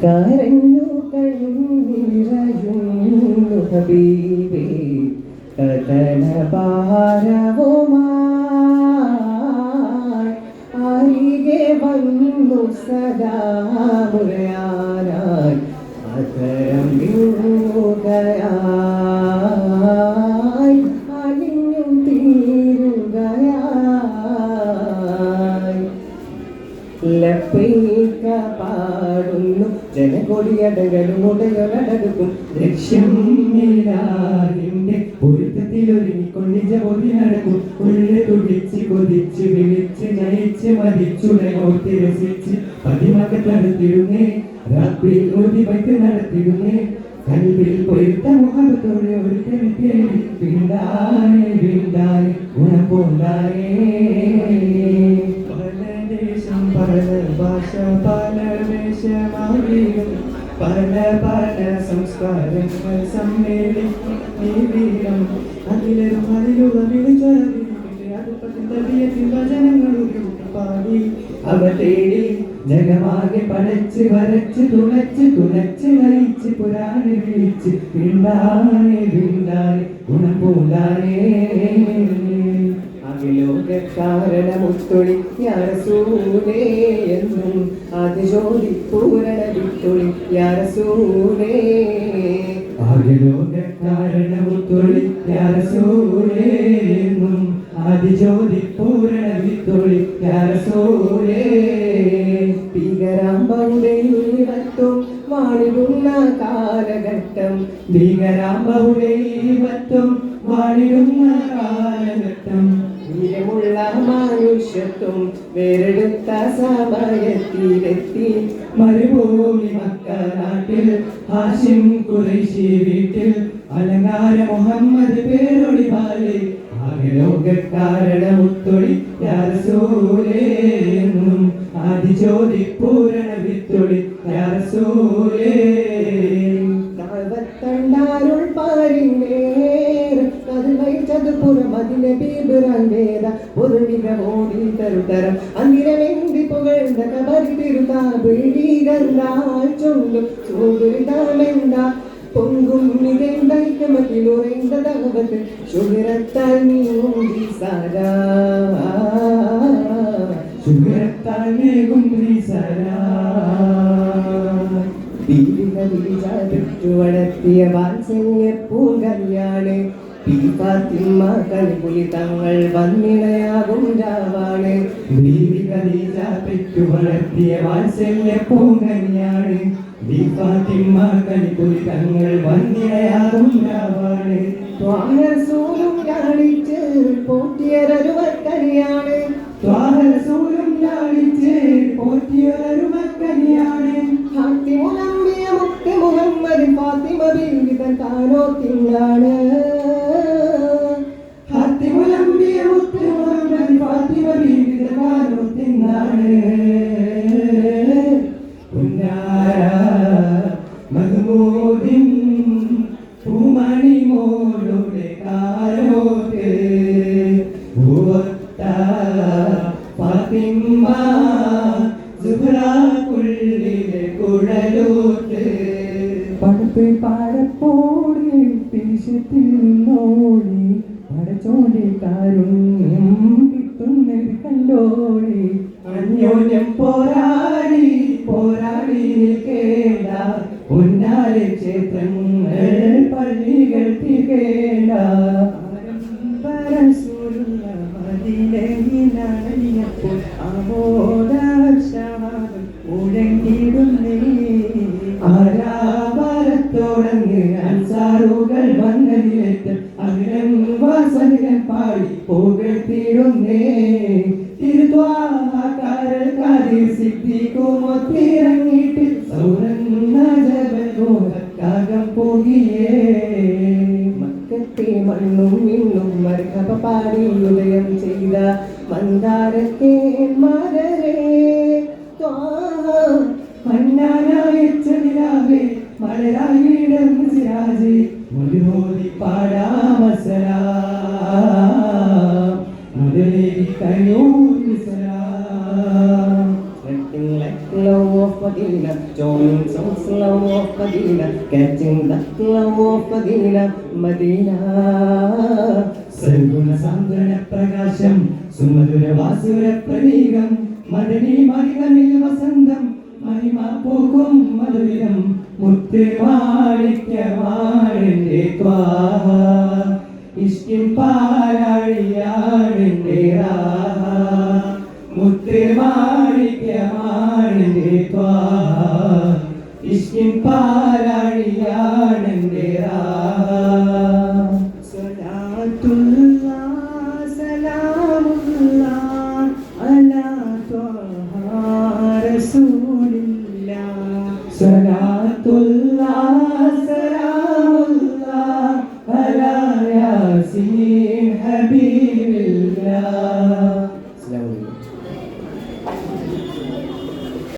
കരഞ്ഞു കണ്ണീരയുന്നു ഹബീബേ കഥന ഭാരവുമായി അരികെ വന്നു സദാമുരയാനായി അധരം വീഴുകയായി അലിഞ്ഞു തീരുകയായി ലപ്പൈക പാടുന്നു ജനകൊടിയടകളും ഉടയൊരടക്കും ലക്ഷ്യം നിന്റെ പൊരുത്തത്തിലൊരുങ്ങിക്കൊണ്ടിജ പൊതി നടക്കും ഉള്ളിൽ തുടിച്ച് കൊതിച്ച് വിളിച്ച് നയിച്ച് മതിച്ചുടയോർത്തി രസിച്ച് പതിമകത്തടുത്തിടുന്നേ റബ്ബിൽ ഓതി വൈത്ത് നടത്തിടുന്നേ കൽവിൽ പൊരുത്ത മുഖത്തോടെ ഒരുത്തനെ തേടി വിണ്ടാനെ വിണ്ടാനെ ഗുണപൂണ്ടാനേ പല ഭാഷ പല വേഷമാവികൾ പല പല സംസ്കാരങ്ങൾ സമ്മേളിക്കും അതിലും അതിലുള്ള വചനങ്ങളും പാടി അവ തേടി ജഗമാകെ പടച്ച് വരച്ച് തുണച്ച് തുണച്ച് നയിച്ച് പുരാനെ വിളിച്ച് വിണ്ടാനെ വിണ്ടാനെ ഗുണം പൂണ്ടാനേ ലോകകാരണമുത്തൊളി യാരസൂലേ എന്നും ആദിജ്യോതി പൂരണ വിത്തൊളി യാരസൂലേ ലോകകാരണമുത്തൊളി യാരസൂലേ എന്നും ആദിജ്യോതി പൂരണ വിത്തൊളി യാരസൂലേ ഭീകരാംബൗദൈവത്വം വാണിടുന്ന കാലഘട്ടം ഭീകരാംബൗദൈവത്വം വാണിടുന്ന കാലഘട്ടം വീരമുള്ള മനുഷ്യത്വം വേറെടുത്ത സമയത്തിലെത്തി മരുഭൂമി മക്ക നാട്ടിൽ ഹാഷിം ഖുറൈശി വീട്ടിൽ അലങ്കാര മുഹമ്മദ് പേരൊളി പാലി ആകെ ലോകകാരണമുത്തൊളി യാ റസൂലേ എന്നും ആദിജ്യോതി പൂരണ വിത്തൊളി യാ റസൂലേ കാവത്തണ്ടാരുൾ പാരിന്നേർ കൽവൈ ചതുപുരം അതിലെ ബീബിറാൻ വേദ ഒരു മികവോടി തരുതരം അന്തിരമെന്തി പുകഴ്ന്ന കബരി തിരുതാപിടികന്നാൽ ചൊല്ലും സൂദുരിതമെന്താ പൊങ്കും മികൈക്കമതിലുറൈந்த തകവത്ത് ശുഭിരത്താൽ നീങ്ങും സാരാ ശുഭിരത്താൽ നീങ്ങും സാരാ പെറ്റുവളർത്തിയ വാത്സല്യ പൂങ്കല്യാണ് പീപ്പാത്തിമ്മ കളിപുലി തങ്ങൾ വന്നിണയാകും രാവാണ് പെറ്റുവളർത്തിയ വാത്സല്യ പൂങ്കല്യാണ് പീപ്പാത്തിമ്മ കളിപുലി തങ്ങൾ വന്നിണയാകും രാവാണ് ത്വാഹസൂലും ലാളിച്ച് പോറ്റിയൊരരുമക്കനിയാണ് ത്വാഹസൂലും ലാളിച്ച് പോറ്റിയൊരരുമക്കനിയാണ് ഹാത്തിമുലമ്പിയ മുക്തി മുഹമ്മദ് ഫാത്തിമ ബീവി തൻ കാനോത്തിനാണ് ഹാത്തിമുലമ്പിയ മുക്തി മുഹമ്മദ് ഫാത്തിമ ബീവി തൻ കാനോത്തിനാണ് പുന്നാര മഹ്മൂദിൻ പൂമണി മോളുടെ കാനോത്ത് ഭൂവത്ത ഫാത്തിമ സുഹ്റാക്കുള്ളിലെ കുഴലൂത്ത് പടുത്ത് പാടപ്പോടി പിശത്തിൽ നിന്നോടി പടച്ചോണ്ടി കാരുണ്യം കിട്ടുന്നത് കണ്ടോടി അന്യോന്യം പോരാടി പോരാടി നിൽക്കേണ്ട ഉന്നാലെ ക്ഷേത്രങ്ങൾ പള്ളികൾ തികേണ്ട പരസ്പരസുള്ള മദീനയിലണിയപ്പോൾ ആമോദർശവാദം മുഴങ്ങിടുന്നേ ആരാപരത്തോടങ്ങ് അൻസാറുകൾ വന്നതിലേറ്റ് അഖിലൻ വാസകൻ പാടി പുകഴ്ത്തിടുന്നേ തിരുദ്വാരക്കാരൽ കാതിൽ സിദ്ധിക്കുമൊത്തിറങ്ങിയിട്ട് സൗരന്ന ജബലോകം പോകിയേ മക്കത്തെ മണ്ണും മിണ്ണും മർഹബ പാടി ഉദയം ചെയ്ത മന്ദാരത്തെ മലരേ മണ്ണാനായച്ചതിലാവേ മലരായിടന്ന് സിരാജ് മുഴുവോതി പാടാമസലാ മുതലേ കയ്യൂരി സലാം that love of Medina, joining songs love of Medina, catching that love of Medina, Medina. സർഗുണ സാന്ത്വന പ്രകാശം സുമധുര വാസുര പ്രതീകം മദനി മഹിമയിൽ വസന്തം മഹിമ പോക്കും മധുരം മുത്ത് മാണിക്യമാണെന്റെ ത്വാഹ ഇഷ്കിൻ പാലാഴിയാണെന്റെ രാഹ മുത്ത് മാണിക്യമാണെന്റെ ത്വാഹ ഇഷ്കിൻ പാലാഴിയാണെന്റെ രാഹ സലാമുല്ലാ